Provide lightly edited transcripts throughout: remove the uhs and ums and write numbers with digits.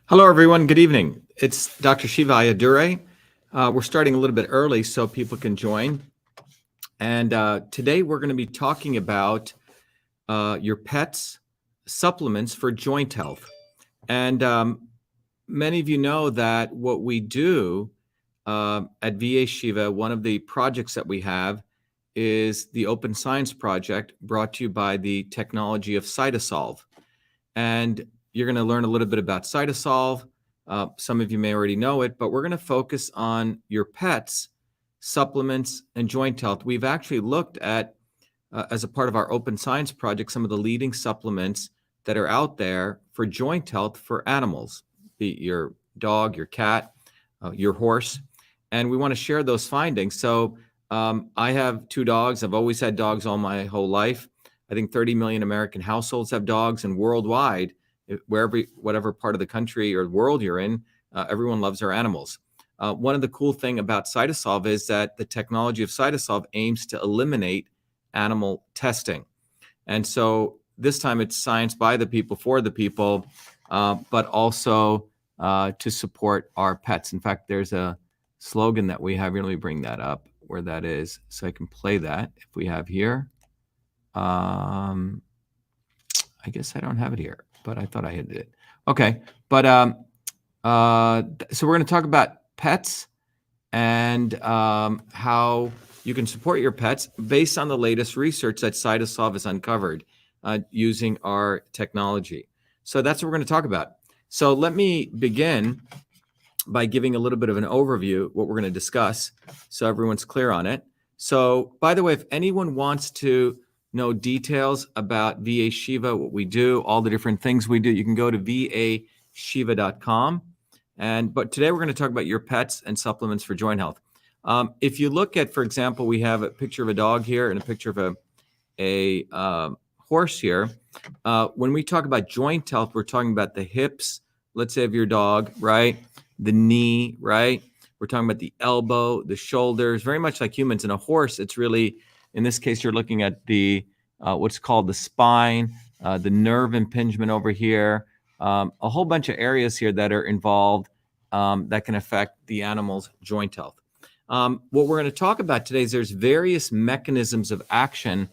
Hello, everyone. Good evening. It's Dr. Shiva Ayyadurai. We're starting a little bit early so people can join. And today we're going to be talking about your pet's supplements for joint health. And many of you know that what we do at VA Shiva, one of the projects that we have is the Open Science Project brought to you by the technology of CytoSolve. And you're going to learn a little bit about CytoSolve. Some of you may already know it, but we're going to focus on your pets, supplements, and joint health. We've actually looked at, as a part of our Open Science Project, some of the leading supplements that are out there for joint health for animals, be it your dog, your cat, your horse. And we want to share those findings. So I have 2 dogs. I've always had dogs all my whole life. I think 30 million American households have dogs, and worldwide, whatever part of the country or world you're in, everyone loves their animals. One of the cool things about CytoSolve is that the technology of CytoSolve aims to eliminate animal testing. And so this time it's science by the people, for the people, but also to support our pets. In fact, there's a slogan that we have. Let me bring that up where that is so I can play that if we have here. I guess I don't have it here, but I thought I had it. Okay, but so we're going to talk about pets and how you can support your pets based on the latest research that CytoSolve has uncovered using our technology. So that's what we're going to talk about. So let me begin by giving a little bit of an overview, what we're going to discuss, so everyone's clear on it. So, by the way, if anyone wants to know details about VA Shiva, what we do, all the different things we do, you can go to vashiva.com. But today we're going to talk about your pets and supplements for joint health. If you look at, for example, we have a picture of a dog here and a picture of a horse here. When we talk about joint health, we're talking about the hips, let's say of your dog, right? The knee, right? We're talking about the elbow, the shoulders, very much like humans. In a horse, it's really, in this case, you're looking at the what's called the spine, the nerve impingement over here, a whole bunch of areas here that are involved that can affect the animal's joint health. What we're going to talk about today is there's various mechanisms of action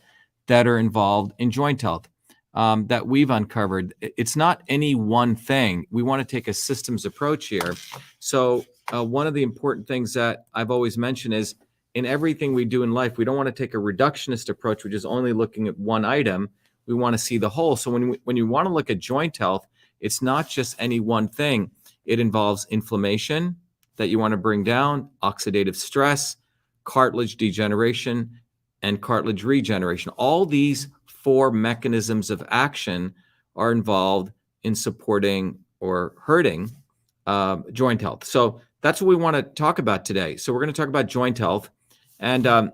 that are involved in joint health that we've uncovered. It's not any one thing. We want to take a systems approach here. So one of the important things that I've always mentioned is in everything we do in life, we don't want to take a reductionist approach, which is only looking at one item. We want to see the whole. So when you want to look at joint health, it's not just any one thing. It involves inflammation that you want to bring down, oxidative stress, cartilage degeneration, and cartilage regeneration. All these 4 mechanisms of action are involved in supporting or hurting joint health. So that's what we want to talk about today. So we're going to talk about joint health. And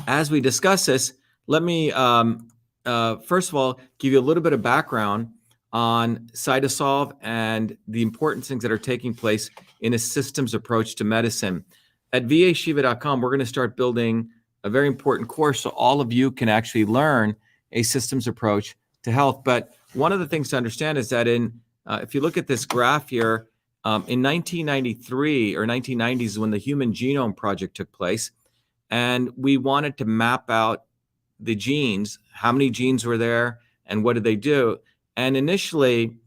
as we discuss this, let me, first of all, give you a little bit of background on CytoSolve and the important things that are taking place in a systems approach to medicine. At vashiva.com, we're going to start building a very important course so all of you can actually learn a systems approach to health. But one of the things to understand is that if you look at this graph here, in 1993 or 1990s is when the Human Genome Project took place. And we wanted to map out the genes, how many genes were there and what did they do. And initially,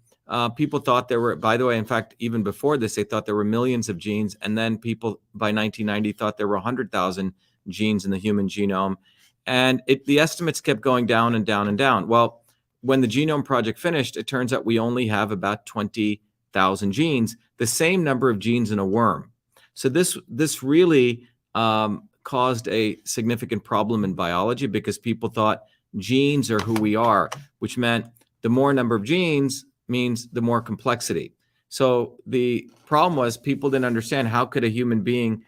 people thought there were, by the way, in fact, even before this, they thought there were millions of genes. And then people by 1990 thought there were 100,000 genes in the human genome. And the estimates kept going down and down and down. Well, when the Genome Project finished, it turns out we only have about 20,000 genes, the same number of genes in a worm. So this really caused a significant problem in biology because people thought genes are who we are, which meant the more number of genes means the more complexity. So the problem was people didn't understand how could a human being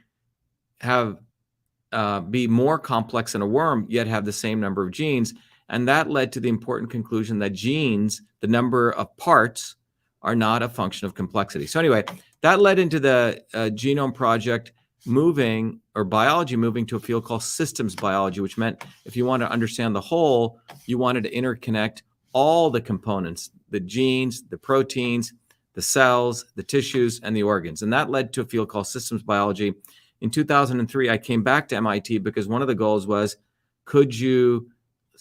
be more complex than a worm, yet have the same number of genes. And that led to the important conclusion that genes, the number of parts, are not a function of complexity. So anyway, that led into the Genome Project biology moving to a field called systems biology, which meant if you want to understand the whole, you wanted to interconnect all the components, the genes, the proteins, the cells, the tissues, and the organs. And that led to a field called systems biology. In 2003, I came back to MIT because one of the goals was, could you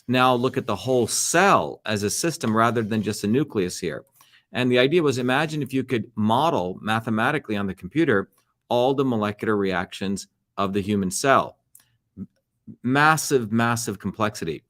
now look at the whole cell as a system rather than just a nucleus here? And the idea was, imagine if you could model mathematically on the computer all the molecular reactions of the human cell. Massive, massive complexity.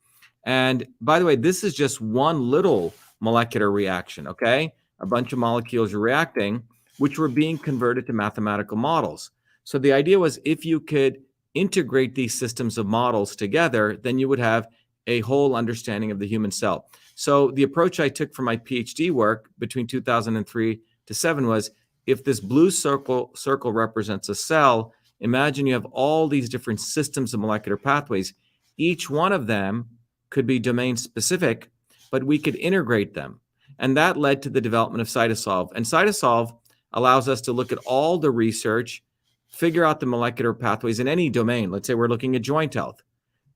And by the way, this is just one little molecular reaction, okay? A bunch of molecules are reacting, which were being converted to mathematical models. So the idea was, if you could integrate these systems of models together, then you would have a whole understanding of the human cell. So the approach I took for my PhD work between 2003 to 7 was, if this blue circle represents a cell, imagine you have all these different systems of molecular pathways. Each one of them could be domain specific, but we could integrate them. And that led to the development of CytoSolve. And CytoSolve allows us to look at all the research, figure out the molecular pathways in any domain. Let's say we're looking at joint health,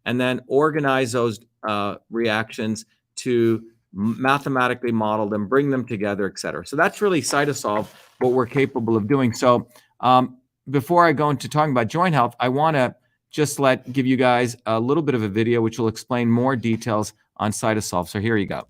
and then organize those reactions to mathematically model them, bring them together, et cetera. So that's really CytoSolve, what we're capable of doing. So before I go into talking about joint health, I want to just give you guys a little bit of a video which will explain more details on CytoSolve. So here you go.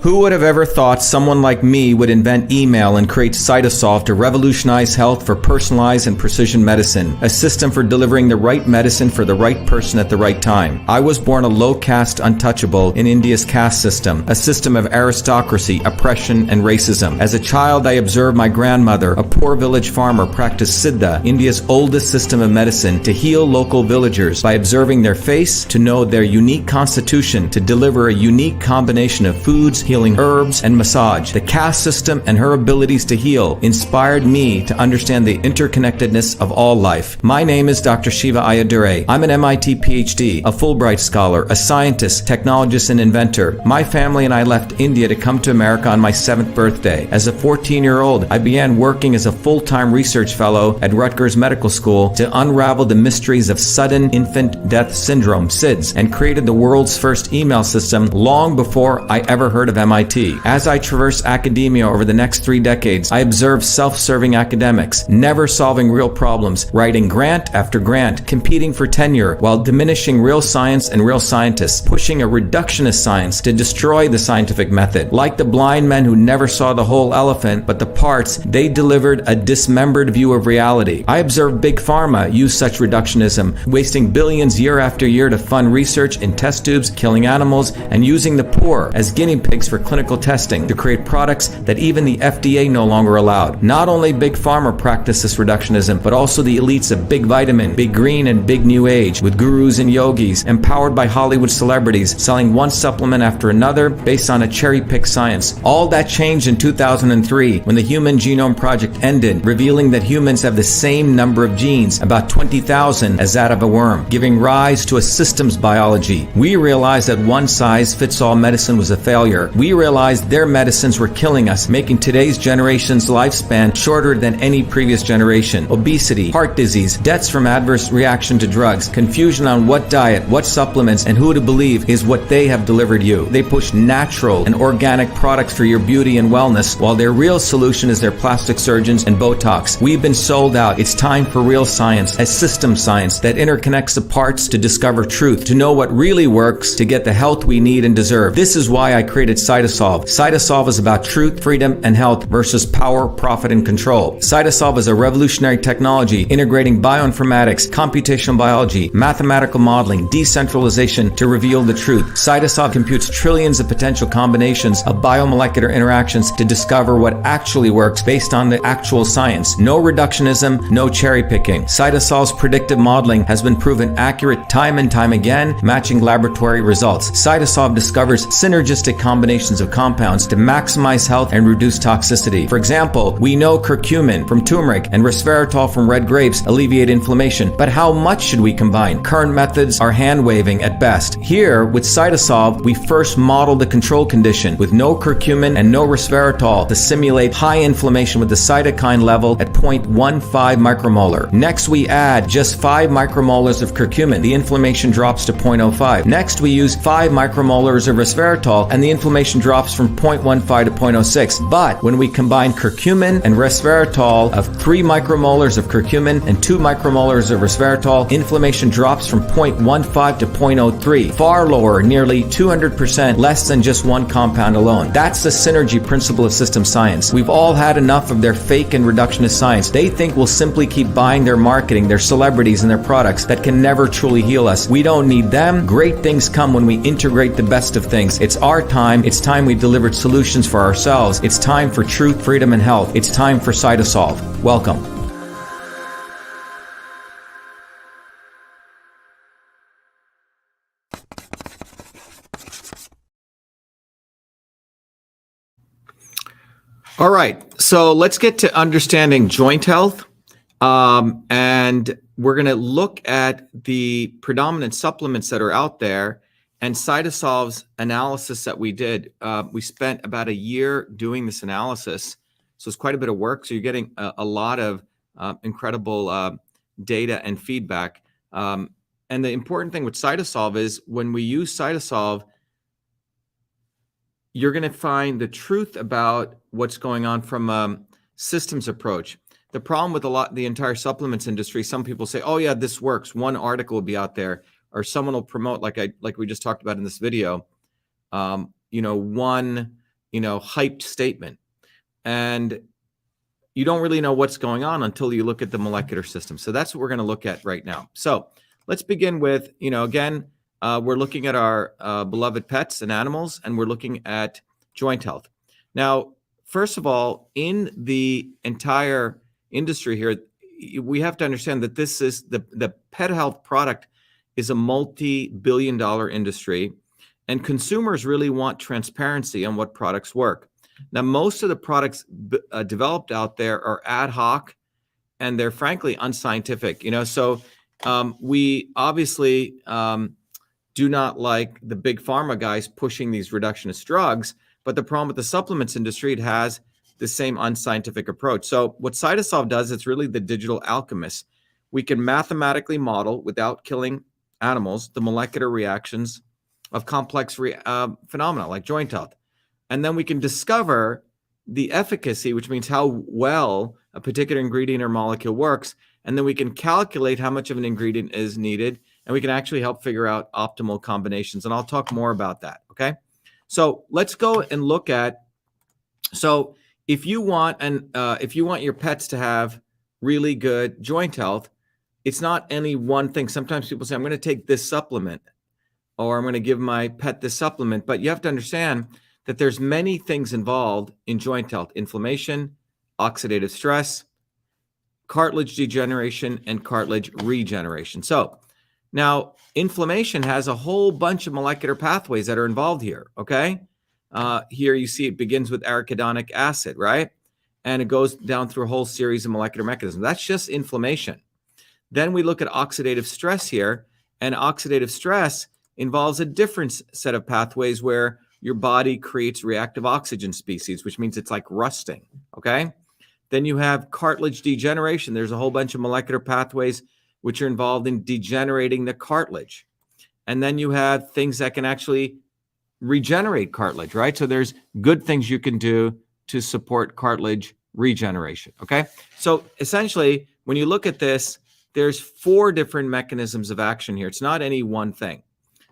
Who would have ever thought someone like me would invent email and create CytoSolve to revolutionize health for personalized and precision medicine, a system for delivering the right medicine for the right person at the right time? I was born a low caste untouchable in India's caste system, a system of aristocracy, oppression, and racism. As a child, I observed my grandmother, a poor village farmer, practice Siddha, India's oldest system of medicine, to heal local villagers by observing their face, to know their unique constitution, to deliver a unique combination of foods, healing herbs, and massage. The caste system and her abilities to heal inspired me to understand the interconnectedness of all life. My name is Dr. Shiva Ayyadurai. I'm an MIT PhD, a Fulbright scholar, a scientist, technologist, and inventor. My family and I left India to come to America on my 7th birthday. As a 14-year-old, I began working as a full-time research fellow at Rutgers Medical School to unravel the mysteries of sudden infant death syndrome, SIDS, and created the world's first email system long before I ever heard of MIT. As I traversed academia over the next 3 decades, I observed self-serving academics, never solving real problems, writing grant after grant, competing for tenure, while diminishing real science and real scientists, pushing a reductionist science to destroy the scientific method. Like the blind men who never saw the whole elephant, but the parts, they delivered a dismembered view of reality. I observed Big Pharma use such reductionism, wasting billions year after year to fund research in test tubes, killing animals, and using the poor as guinea pigs for clinical testing to create products that even the FDA no longer allowed. Not only Big Pharma practiced this reductionism, but also the elites of Big Vitamin, Big Green, and Big New Age, with gurus and yogis, empowered by Hollywood celebrities, selling one supplement after another based on a cherry-picked science. All that changed in 2003 when the Human Genome Project ended, revealing that humans have the same number of genes, about 20,000, as that of a worm, giving rise to a systems biology. We realized that one-size-fits-all medicine was a failure. We realized their medicines were killing us, making today's generation's lifespan shorter than any previous generation. Obesity, heart disease, deaths from adverse reaction to drugs, confusion on what diet, what supplements, and who to believe is what they have delivered you. They push natural and organic products for your beauty and wellness, while their real solution is their plastic surgeons and Botox. We've been sold out. It's time for real science, a system science that interconnects the parts to discover truth, to know what really works, to get the health we need and deserve. This is why I created CytoSolve. CytoSolve is about truth, freedom, and health versus power, profit, and control. CytoSolve is a revolutionary technology integrating bioinformatics, computational biology, mathematical modeling, decentralization to reveal the truth. CytoSolve computes trillions of potential combinations of biomolecular interactions to discover what actually works based on the actual science. No reductionism, no cherry picking. CytoSolve's predictive modeling has been proven accurate time and time again, matching laboratory results. CytoSolve discovers synergistic combinations combinations of compounds to maximize health and reduce toxicity. For example, we know curcumin from turmeric and resveratrol from red grapes alleviate inflammation, but how much should we combine? Current methods are hand-waving at best. Here, with CytoSolve, we first model the control condition with no curcumin and no resveratrol to simulate high inflammation with the cytokine level at 0.15 micromolar. Next, we add just 5 micromolars of curcumin. The inflammation drops to 0.05. Next, we use 5 micromolars of resveratrol, and the inflammation drops from 0.15 to 0.06. But when we combine curcumin and resveratrol of 3 micromolars of curcumin and 2 micromolars of resveratrol, inflammation drops from 0.15 to 0.03, far lower, nearly 200% less than just one compound alone. That's the synergy principle of system science. We've all had enough of their fake and reductionist science. They think we'll simply keep buying their marketing, their celebrities, and their products that can never truly heal us. We don't need them. Great things come when we integrate the best of things. It's our time. It's time we delivered solutions for ourselves. It's time for truth, freedom, and health. It's time for CytoSolve. Welcome. All right, so let's get to understanding joint health. And we're going to look at the predominant supplements that are out there and CytoSolve's analysis that we did. We spent about a year doing this analysis, so it's quite a bit of work. So you're getting a lot of incredible data and feedback. And the important thing with CytoSolve is when we use CytoSolve, you're going to find the truth about what's going on from a systems approach. The problem with the entire supplements industry, some people say, oh yeah, this works. One article will be out there, or someone will promote, like we just talked about in this video, one hyped statement. And you don't really know what's going on until you look at the molecular system. So that's what we're going to look at right now. So let's begin with, again, we're looking at our beloved pets and animals, and we're looking at joint health. Now, first of all, in the entire industry here, we have to understand that this is the pet health product is a multi-billion-dollar industry, and consumers really want transparency on what products work. Now, most of the products developed out there are ad hoc, and they're frankly unscientific. So we obviously do not like the big pharma guys pushing these reductionist drugs, but the problem with the supplements industry, it has the same unscientific approach. So what CytoSolve does, it's really the digital alchemist. We can mathematically model, without killing animals, the molecular reactions of complex phenomena like joint health. And then we can discover the efficacy, which means how well a particular ingredient or molecule works. And then we can calculate how much of an ingredient is needed, and we can actually help figure out optimal combinations. And I'll talk more about that, okay? So let's go and look at, so if you want your pets to have really good joint health, it's not any one thing. Sometimes people say, I'm going to take this supplement, or I'm going to give my pet this supplement, but you have to understand that there's many things involved in joint health: inflammation, oxidative stress, cartilage degeneration, and cartilage regeneration. So now inflammation has a whole bunch of molecular pathways that are involved here, okay? Here you see it begins with arachidonic acid, right? And it goes down through a whole series of molecular mechanisms. That's just inflammation. Then we look at oxidative stress here, and oxidative stress involves a different set of pathways where your body creates reactive oxygen species, which means it's like rusting, okay? Then you have cartilage degeneration. There's a whole bunch of molecular pathways which are involved in degenerating the cartilage. And then you have things that can actually regenerate cartilage, right? So there's good things you can do to support cartilage regeneration, okay? So essentially, when you look at this, there's 4 different mechanisms of action here. It's not any one thing.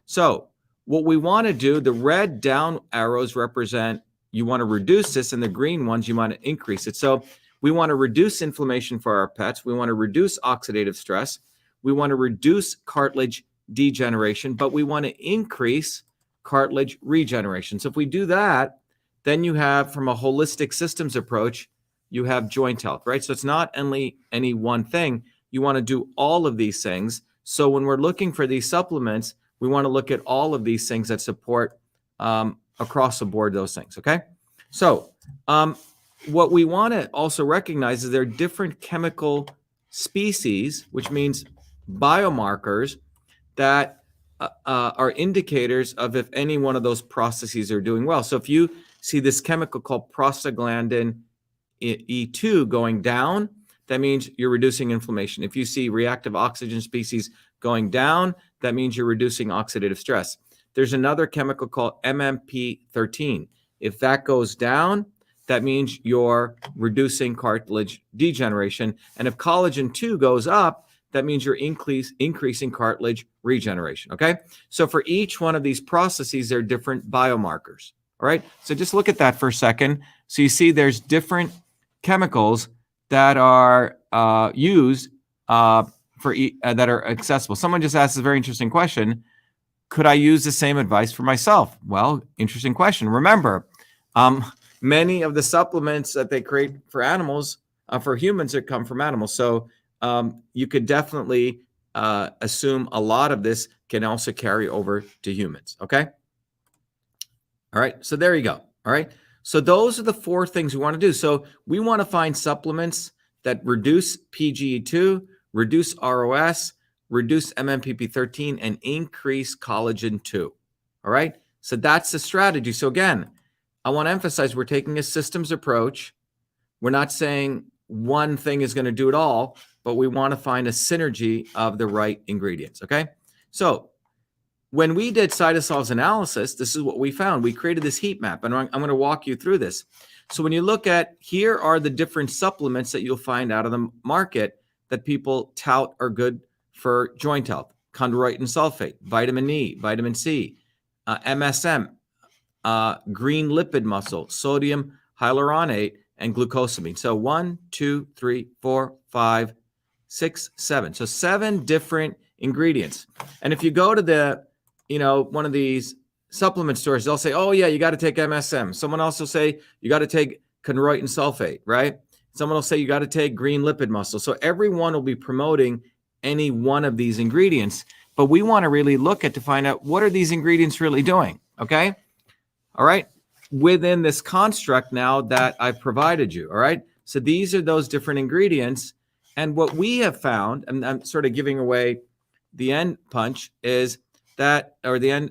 So what we want to do, the red down arrows represent you want to reduce this, and the green ones you want to increase it. So we want to reduce inflammation for our pets. We want to reduce oxidative stress. We want to reduce cartilage degeneration, but we want to increase cartilage regeneration. So if we do that, then you have, from a holistic systems approach, you have joint health, right? So it's not only any one thing. You want to do all of these things. So when we're looking for these supplements, we want to look at all of these things that support across the board, those things. Okay. So what we want to also recognize is there are different chemical species, which means biomarkers that are indicators of if any one of those processes are doing well. So if you see this chemical called prostaglandin E2 going down, that means you're reducing inflammation. If you see reactive oxygen species going down, that means you're reducing oxidative stress. There's another chemical called MMP13. If that goes down, that means you're reducing cartilage degeneration. And if collagen 2 goes up, that means you're increasing cartilage regeneration, okay? So for each one of these processes, there are different biomarkers, all right? So just look at that for a second. So you see there's different chemicals that are used that are accessible. Someone just asked a very interesting question. Could I use the same advice for myself? Well, interesting question. Remember, many of the supplements that they create for animals, for humans, that come from animals. So you could definitely assume a lot of this can also carry over to humans. Okay. All right. So there you go. All right. So those are the 4 things we want to do. So we want to find supplements that reduce PGE2, reduce ROS, reduce MMPP13, and increase collagen 2. All right. So that's the strategy. So again, I want to emphasize we're taking a systems approach. We're not saying one thing is going to do it all, but we want to find a synergy of the right ingredients. Okay. So when we did CytoSolve's analysis, this is what we found. We created this heat map, and I'm going to walk you through this. So when you look at, here are the different supplements that you'll find out of the market that people tout are good for joint health: chondroitin sulfate, vitamin E, vitamin C, MSM, green lipid muscle, sodium hyaluronate, and glucosamine. So 1, 2, 3, 4, 5, 6, 7. So 7 different ingredients. And if you go to one of these supplement stores, they'll say, oh yeah, you got to take MSM. Someone else will say, you got to take chondroitin sulfate, right? Someone will say, you got to take green lipid muscle. So everyone will be promoting any one of these ingredients, but we want to really look at to find out what are these ingredients really doing. Okay. All right. Within this construct now that I've provided you. All right. So these are those different ingredients. And what we have found, and I'm sort of giving away the end punch, is that, or the end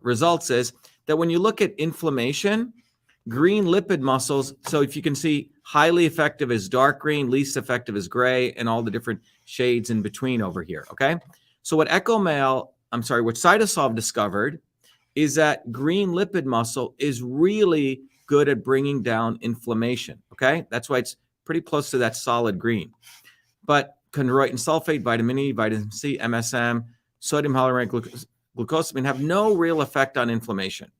results is that when you look at inflammation, green lipid muscles, so if you can see, highly effective is dark green, least effective is gray, and all the different shades in between over here. Okay. So what CytoSolve discovered is that green lipid muscle is really good at bringing down inflammation. Okay. That's why it's pretty close to that solid green. But chondroitin sulfate, vitamin E, vitamin C, MSM, sodium hyaluronate, glucosamine have no real effect on inflammation.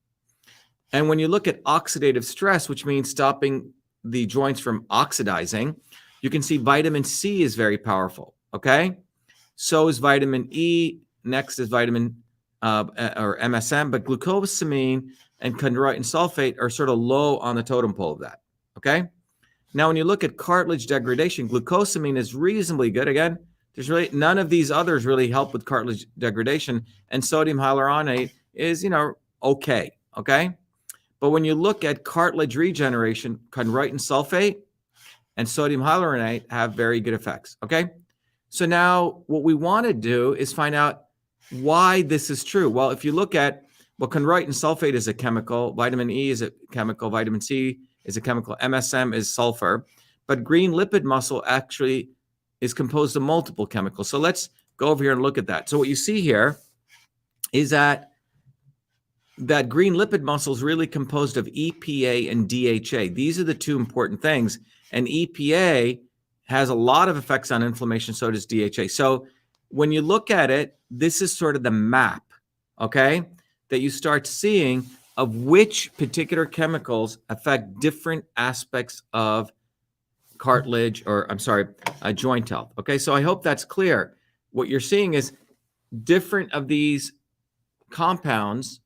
And when you look at oxidative stress, which means stopping the joints from oxidizing, you can see vitamin C is very powerful. Okay. So is vitamin E. Next is vitamin or MSM, but glucosamine and chondroitin sulfate are sort of low on the totem pole of that. Okay. Now, when you look at cartilage degradation, glucosamine is reasonably good. Again, there's really none of these others really help with cartilage degradation, and sodium hyaluronate is, okay. Okay. But when you look at cartilage regeneration, chondroitin sulfate and sodium hyaluronate have very good effects. Okay. So now what we want to do is find out why this is true. Well, if you look at, chondroitin sulfate is a chemical, vitamin E is a chemical, vitamin C is a chemical, MSM is sulfur, but green lipid muscle actually is composed of multiple chemicals. So let's go over here and look at that. So what you see here is that green lipid muscle is really composed of EPA and DHA. These are the 2 important things. And EPA has a lot of effects on inflammation, so does DHA. So when you look at it, this is sort of the map, okay, that you start seeing of which particular chemicals affect different aspects of cartilage, joint health. Okay, so I hope that's clear. What you're seeing is different of these compounds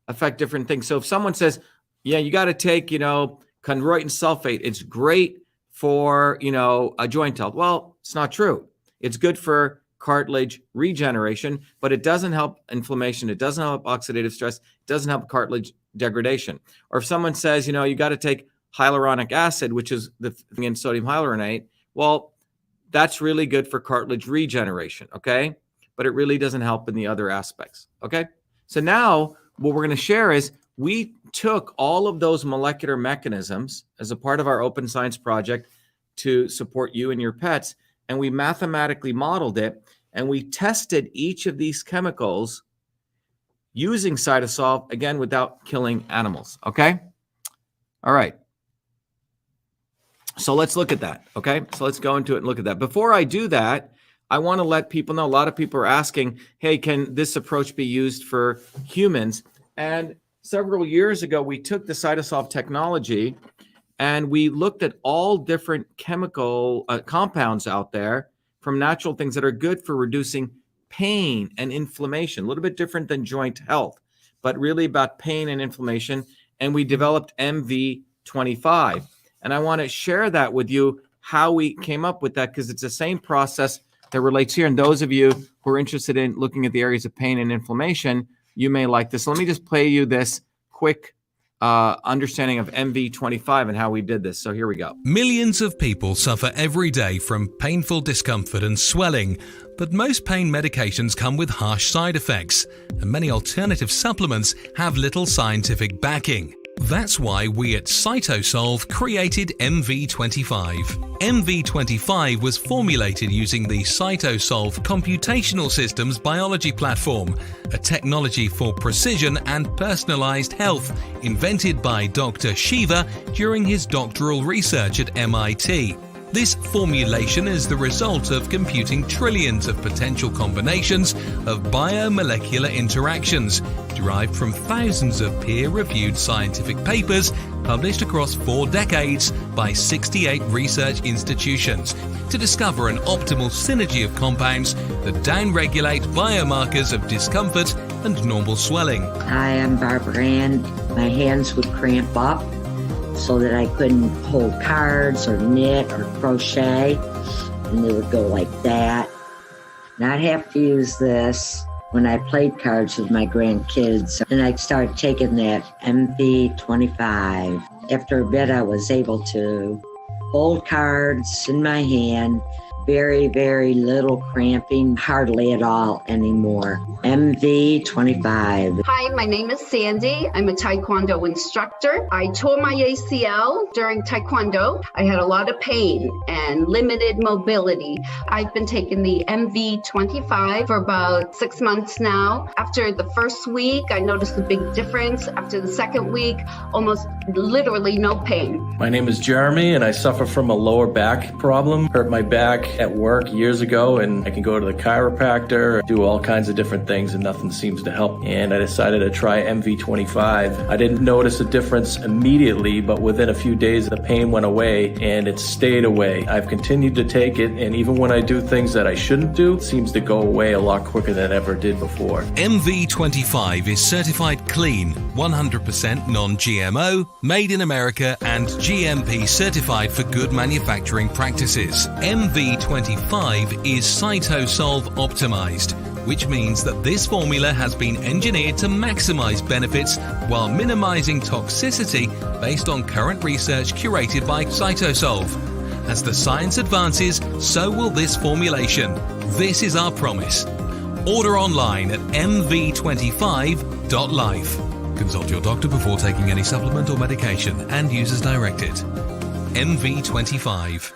affect different things. So if someone says, yeah, you got to take, chondroitin sulfate, it's great for, a joint health. Well, it's not true. It's good for cartilage regeneration, but it doesn't help inflammation. It doesn't help oxidative stress. It doesn't help cartilage degradation. Or if someone says, you got to take hyaluronic acid, which is the thing in sodium hyaluronate, well, that's really good for cartilage regeneration, okay? But it really doesn't help in the other aspects, okay? So now what we're going to share is we took all of those molecular mechanisms as a part of our open science project to support you and your pets, and we mathematically modeled it, and we tested each of these chemicals using CytoSolve, again, without killing animals, okay? All right. So let's look at that, okay? So let's go into it and look at that. Before I do that, I want to let people know, a lot of people are asking, hey, can this approach be used for humans? And several years ago, we took the CytoSolve technology and we looked at all different chemical compounds out there from natural things that are good for reducing pain and inflammation, a little bit different than joint health, but really about pain and inflammation. And we developed MV25. And I want to share that with you, how we came up with that, because it's the same process that relates here. And those of you who are interested in looking at the areas of pain and inflammation, you may like this. So let me just play you this quick understanding of MV25 and how we did this. So here we go. Millions of people suffer every day from painful discomfort and swelling, but most pain medications come with harsh side effects, and many alternative supplements have little scientific backing. That's why we at CytoSolve created MV25. MV25 was formulated using the CytoSolve Computational Systems Biology Platform, a technology for precision and personalized health invented by Dr. Shiva during his doctoral research at MIT. This formulation is the result of computing trillions of potential combinations of biomolecular interactions derived from thousands of peer-reviewed scientific papers published across 4 decades by 68 research institutions to discover an optimal synergy of compounds that downregulate biomarkers of discomfort and normal swelling. Hi, I'm Barbara Ann. My hands would cramp up so that I couldn't hold cards or knit or crochet, and they would go like that. And I'd have to use this when I played cards with my grandkids. And I started taking that MV25. After a bit, I was able to hold cards in my hand. Very, very little cramping, hardly at all anymore. MV25. Hi, my name is Sandy. I'm a Taekwondo instructor. I tore my ACL during Taekwondo. I had a lot of pain and limited mobility. I've been taking the MV25 for about 6 months now. After the first week, I noticed a big difference. After the second week, almost literally no pain. My name is Jeremy, and I suffer from a lower back problem. Hurt my back at work years ago, and I can go to the chiropractor, do all kinds of different things, and nothing seems to help. And I decided to try MV25. I didn't notice a difference immediately, but within a few days the pain went away, and it stayed away. I've continued to take it, and even when I do things that I shouldn't do, it seems to go away a lot quicker than it ever did before. MV25 is certified clean, 100% non-GMO, made in America, and GMP certified for good manufacturing practices. MV25 is CytoSolve optimized, which means that this formula has been engineered to maximize benefits while minimizing toxicity based on current research curated by CytoSolve. As the science advances, so will this formulation. This is our promise. Order online at mv25.life. Consult your doctor before taking any supplement or medication and use as directed. MV25.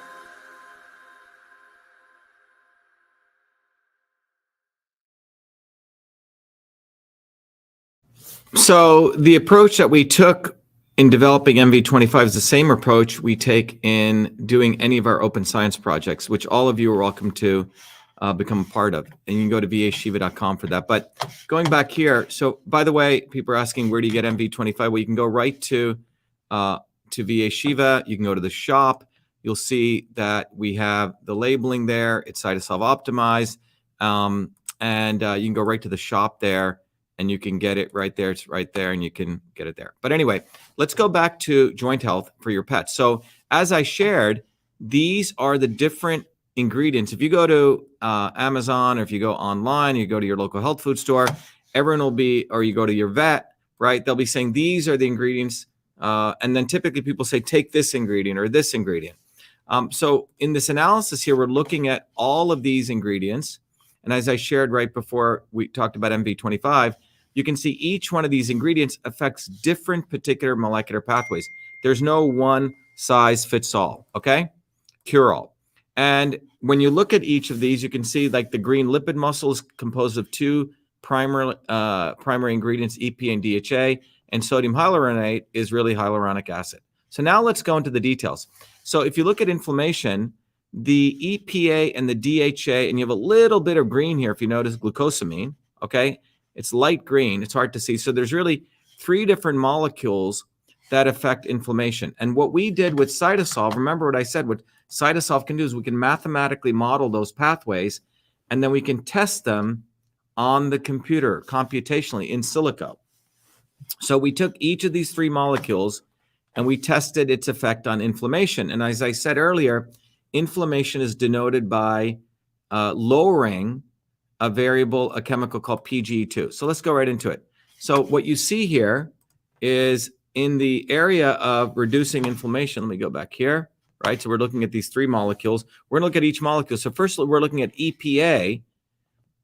So the approach that we took in developing MV25 is the same approach we take in doing any of our open science projects, which all of you are welcome to become a part of. And you can go to vashiva.com for that. But going back here, so by the way, people are asking, where do you get MV25? Well, you can go right to VA Shiva. You can go to the shop. You'll see that we have the labeling there. It's CytoSolve optimized. And you can go right to the shop there, and you can get it right there. It's right there, and you can get it there. But anyway, let's go back to joint health for your pets. So as I shared, these are the different ingredients, if you go to Amazon, or if you go online, you go to your local health food store, everyone will be, or you go to your vet, right? They'll be saying, these are the ingredients. And then typically people say, take this ingredient or this ingredient. So in this analysis here, we're looking at all of these ingredients. And as I shared right before we talked about MV25, you can see each one of these ingredients affects different particular molecular pathways. There's no one size fits all, okay? Cure all. And when you look at each of these, you can see like the green lipid muscle is composed of two primary ingredients, EPA and DHA, and sodium hyaluronate is really hyaluronic acid. So now let's go into the details. So if you look at inflammation, the EPA and the DHA, and you have a little bit of green here, if you notice glucosamine, okay? It's light green, it's hard to see. So there's really 3 different molecules that affect inflammation. And what we did with CytoSolve, remember what I said, what CytoSolve can do is we can mathematically model those pathways, and then we can test them on the computer computationally in silico. So we took each of these 3 molecules and we tested its effect on inflammation. And as I said earlier, inflammation is denoted by lowering a variable, a chemical called PGE2. So let's go right into it. So what you see here is in the area of reducing inflammation, let me go back here, right? So we're looking at these 3 molecules. We're gonna look at each molecule. So first we're looking at EPA,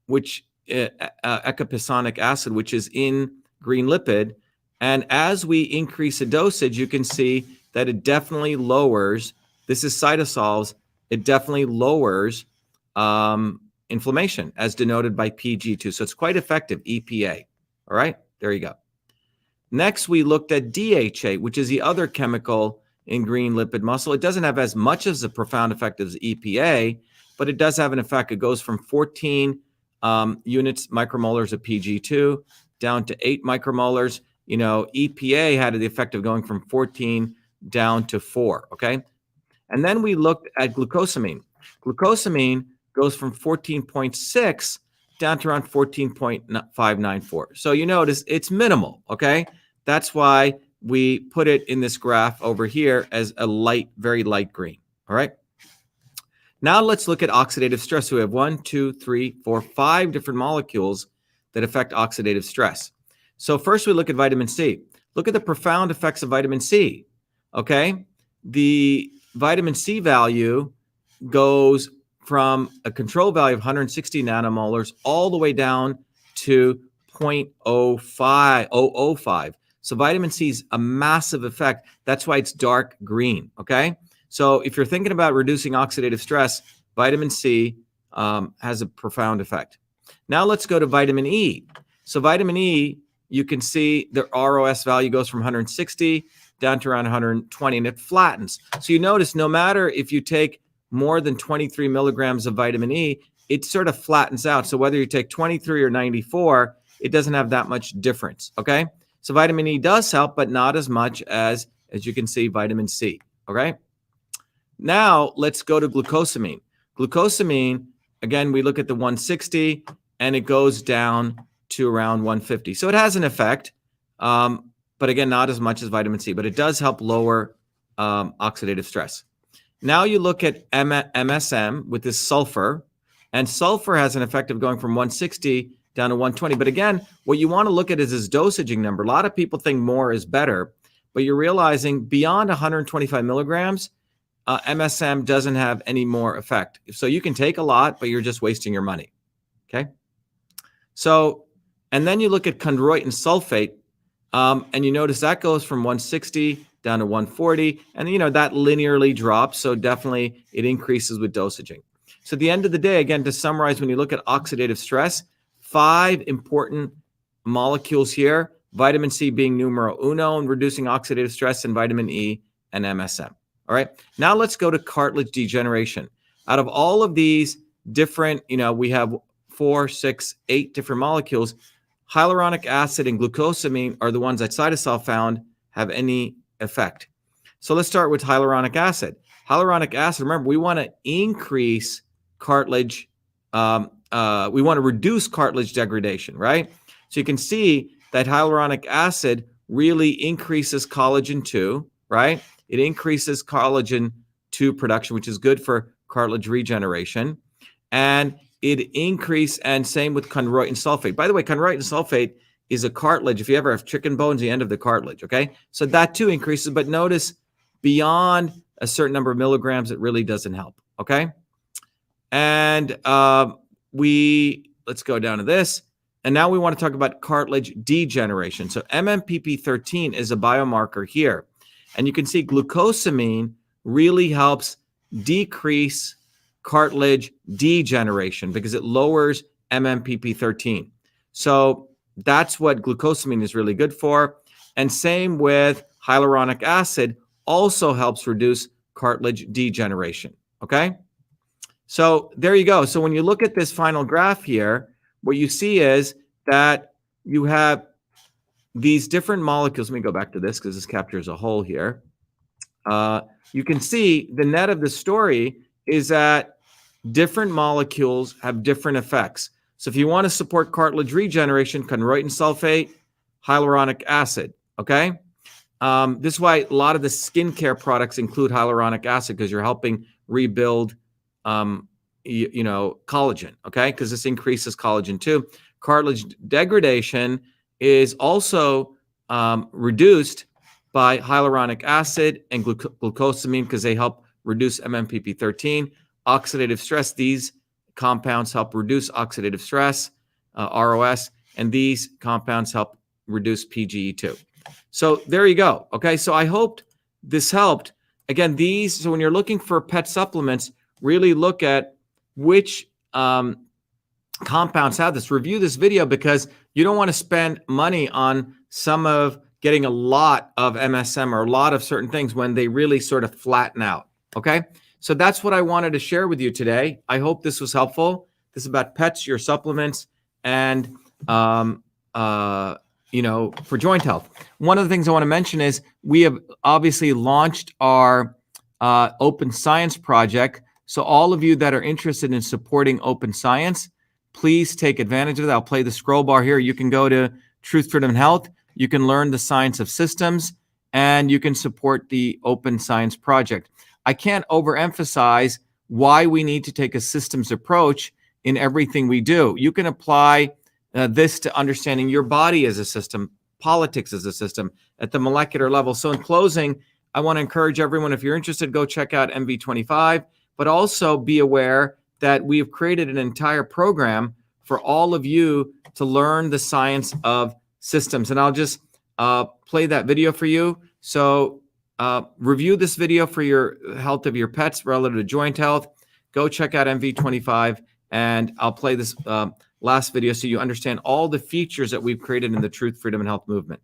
which ecopissonic acid, which is in green lipid. And as we increase the dosage, you can see that it definitely lowers, this is CytoSolve's, it definitely lowers inflammation as denoted by PG2. So it's quite effective, EPA. All right, there you go. Next, we looked at DHA, which is the other chemical in green lipid muscle. It doesn't have as much as a profound effect as EPA, but it does have an effect. It goes from 14 units, micromolars of PG2 down to 8 micromolars. You know, EPA had the effect of going from 14 down to 4, okay? And then we looked at glucosamine. Glucosamine goes from 14.6 down to around 14.594. So you notice it's minimal, okay? That's why we put it in this graph over here as a light, very light green, all right? Now let's look at oxidative stress. So we have 1, 2, 3, 4, 5 different molecules that affect oxidative stress. So first we look at vitamin C. Look at the profound effects of vitamin C, okay? The vitamin C value goes from a control value of 160 nanomolars all the way down to 0.05. So vitamin C is a massive effect. That's why it's dark green, okay? So if you're thinking about reducing oxidative stress, vitamin C has a profound effect. Now let's go to vitamin E. So vitamin E, you can see the ROS value goes from 160 down to around 120, and it flattens. So you notice no matter if you take more than 23 milligrams of vitamin E, it sort of flattens out. So whether you take 23 or 94, it doesn't have that much difference, okay? So vitamin E does help, but not as much as you can see, vitamin C, okay? Now let's go to glucosamine. Glucosamine, again, we look at the 160, and it goes down to around 150. So it has an effect, but again, not as much as vitamin C, but it does help lower oxidative stress. Now you look at MSM with this sulfur, and sulfur has an effect of going from 160 down to 120. But again, what you want to look at is this dosaging number. A lot of people think more is better, but you're realizing beyond 125 milligrams, MSM doesn't have any more effect. So you can take a lot, but you're just wasting your money, okay? So, and then you look at chondroitin sulfate, and you notice that goes from 160 down to 140, and you know that linearly drops, so definitely it increases with dosaging. So at the end of the day, again, to summarize, when you look at oxidative stress, 5 important molecules here, vitamin C being numero uno in reducing oxidative stress, and vitamin E and MSM. All right, now let's go to cartilage degeneration. Out of all of these different, you know, we have 4, 6, 8 different molecules. Hyaluronic acid and glucosamine are the ones that CytoSolve found have any effect. So let's start with hyaluronic acid. Hyaluronic acid, remember, we want to increase cartilage, we want to reduce cartilage degradation, right? So you can see that hyaluronic acid really increases collagen 2, right? It increases collagen 2 production, which is good for cartilage regeneration. And it increased, and same with chondroitin sulfate. By the way, chondroitin sulfate is a cartilage. If you ever have chicken bones, the end of the cartilage, okay? So that too increases, but notice beyond a certain number of milligrams, it really doesn't help, okay? And let's go down to this. And now we want to talk about cartilage degeneration. So MMPP13 is a biomarker here. And you can see glucosamine really helps decrease cartilage degeneration because it lowers MMPP13. So that's what glucosamine is really good for. And same with hyaluronic acid, also helps reduce cartilage degeneration, okay? So there you go. So when you look at this final graph here, what you see is that you have these different molecules. Let me go back to this because this captures a whole here. You can see the net of the story is that different molecules have different effects. So if you want to support cartilage regeneration, chondroitin sulfate, hyaluronic acid, okay? This is why a lot of the skincare products include hyaluronic acid, because you're helping rebuild collagen, okay? Because this increases collagen too. Cartilage degradation is also reduced by hyaluronic acid and glucosamine because they help reduce MMPP13. Oxidative stress, these compounds help reduce oxidative stress, ROS, and these compounds help reduce PGE2. So there you go, okay? So I hoped this helped. Again, so when you're looking for pet supplements, really look at which compounds have this. Review this video because you don't want to spend money on getting a lot of MSM or a lot of certain things when they really sort of flatten out, okay? So that's what I wanted to share with you today. I hope this was helpful. This is about pets, your supplements, and for joint health. One of the things I want to mention is we have obviously launched our open science project. So all of you that are interested in supporting open science, please take advantage of that. I'll play the scroll bar here. You can go to Truth Freedom Health. You can learn the science of systems, and you can support the open science project. I can't overemphasize why we need to take a systems approach in everything we do. You can apply this to understanding your body as a system, politics as a system at the molecular level. So in closing, I want to encourage everyone, if you're interested, go check out MV25, but also be aware that we have created an entire program for all of you to learn the science of systems. And I'll just play that video for you. So review this video for your health of your pets relative to joint health. Go check out MV25, and I'll play this last video so you understand all the features that we've created in the Truth, Freedom, and Health movement.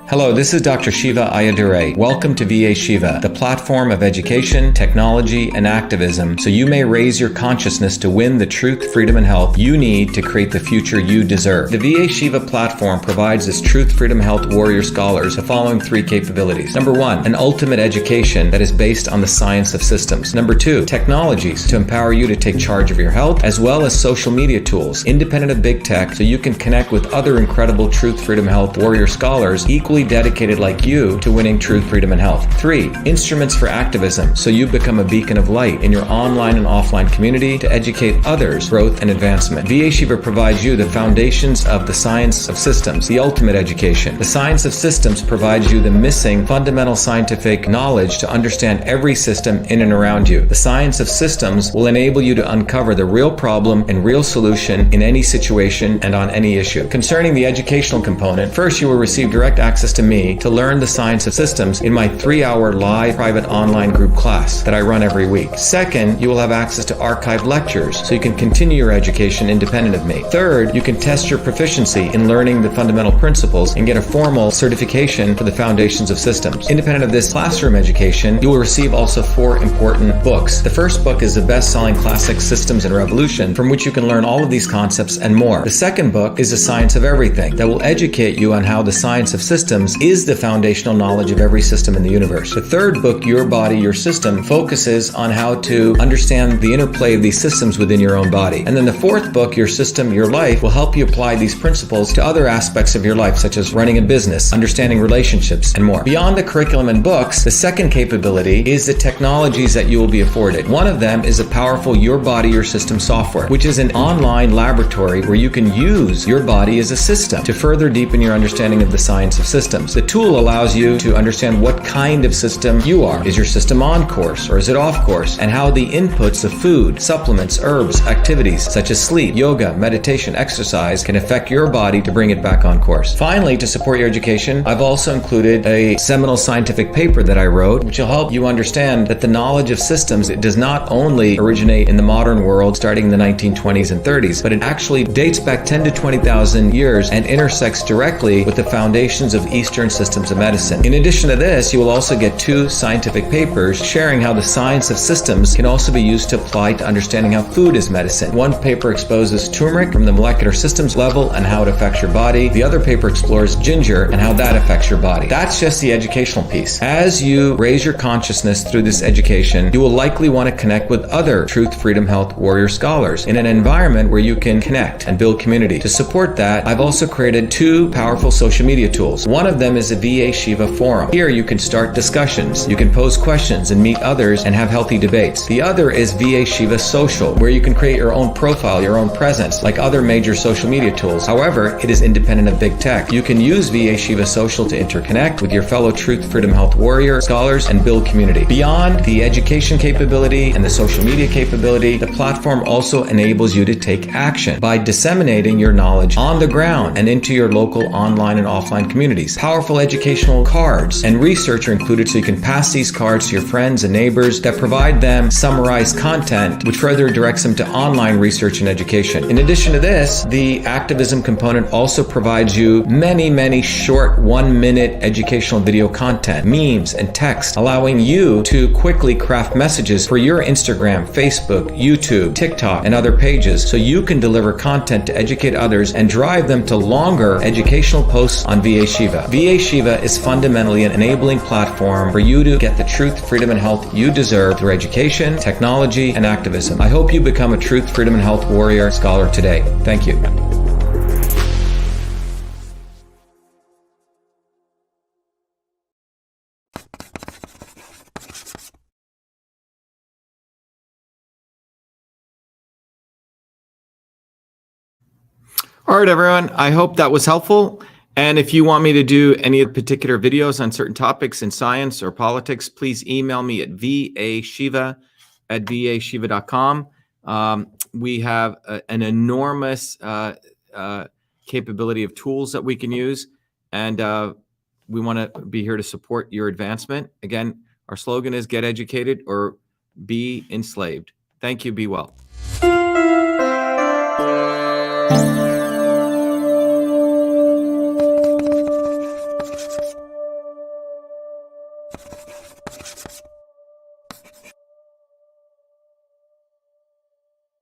Hello, this is Dr. Shiva Ayyadurai. Welcome to VA Shiva, the platform of education, technology, and activism, so you may raise your consciousness to win the truth, freedom, and health you need to create the future you deserve. The VA Shiva platform provides its truth, freedom, health warrior scholars the following 3 capabilities. Number 1, an ultimate education that is based on the science of systems. Number 2, technologies to empower you to take charge of your health, as well as social media tools, independent of big tech, so you can connect with other incredible truth, freedom, health warrior scholars equally dedicated like you to winning truth, freedom, and health. 3, instruments for activism, so you become a beacon of light in your online and offline community to educate others, growth and advancement. VA Shiva provides you the foundations of the science of systems, the ultimate education. The science of systems provides you the missing fundamental scientific knowledge to understand every system in and around you. The science of systems will enable you to uncover the real problem and real solution in any situation and on any issue. Concerning the educational component, first you will receive direct access to me to learn the science of systems in my 3-hour live private online group class that I run every week. Second, you will have access to archived lectures so you can continue your education independent of me. Third, you can test your proficiency in learning the fundamental principles and get a formal certification for the foundations of systems. Independent of this classroom education, you will receive also 4 important books. The first book is the best-selling classic Systems and Revolution, from which you can learn all of these concepts and more. The second book is The Science of Everything, that will educate you on how the science of systems systems is the foundational knowledge of every system in the universe. The third book, Your Body, Your System, focuses on how to understand the interplay of these systems within your own body. And then the fourth book, Your System, Your Life, will help you apply these principles to other aspects of your life, such as running a business, understanding relationships, and more. Beyond the curriculum and books, the second capability is the technologies that you will be afforded. One of them is a powerful Your Body, Your System software, which is an online laboratory where you can use your body as a system to further deepen your understanding of the science of systems. The tool allows you to understand what kind of system you are. Is your system on course or is it off course? And how the inputs of food, supplements, herbs, activities such as sleep, yoga, meditation, exercise can affect your body to bring it back on course. Finally, to support your education, I've also included a seminal scientific paper that I wrote, which will help you understand that the knowledge of systems, it does not only originate in the modern world starting in the 1920s and 30s, but it actually dates back 10 to 20,000 years and intersects directly with the foundations of Eastern systems of medicine. In addition to this, you will also get 2 scientific papers sharing how the science of systems can also be used to apply to understanding how food is medicine. One paper exposes turmeric from the molecular systems level and how it affects your body. The other paper explores ginger and how that affects your body. That's just the educational piece. As you raise your consciousness through this education, you will likely want to connect with other Truth Freedom Health warrior scholars in an environment where you can connect and build community. To support that, I've also created 2 powerful social media tools. One of them is a VA Shiva forum. Here you can start discussions, you can pose questions and meet others and have healthy debates. The other is VA Shiva Social, where you can create your own profile, your own presence, like other major social media tools. However, it is independent of big tech. You can use VA Shiva Social to interconnect with your fellow Truth Freedom Health warrior scholars and build community. Beyond the education capability and the social media capability, the platform also enables you to take action by disseminating your knowledge on the ground and into your local online and offline communities. Powerful educational cards and research are included so you can pass these cards to your friends and neighbors that provide them summarized content which further directs them to online research and education. In addition to this, the activism component also provides you many short 1-minute educational video content, memes, and text, allowing you to quickly craft messages for your Instagram, Facebook, YouTube, TikTok, and other pages so you can deliver content to educate others and drive them to longer educational posts on VA Shiva. VA Shiva is fundamentally an enabling platform for you to get the truth, freedom, and health you deserve through education, technology, and activism. I hope you become a Truth, Freedom, and Health warrior scholar today. Thank you. All right, everyone. I hope that was helpful. And if you want me to do any particular videos on certain topics in science or politics, please email me at vashiva@vashiva.com. We have an enormous capability of tools that we can use, and we want to be here to support your advancement. Again, our slogan is get educated or be enslaved. Thank you. Be well.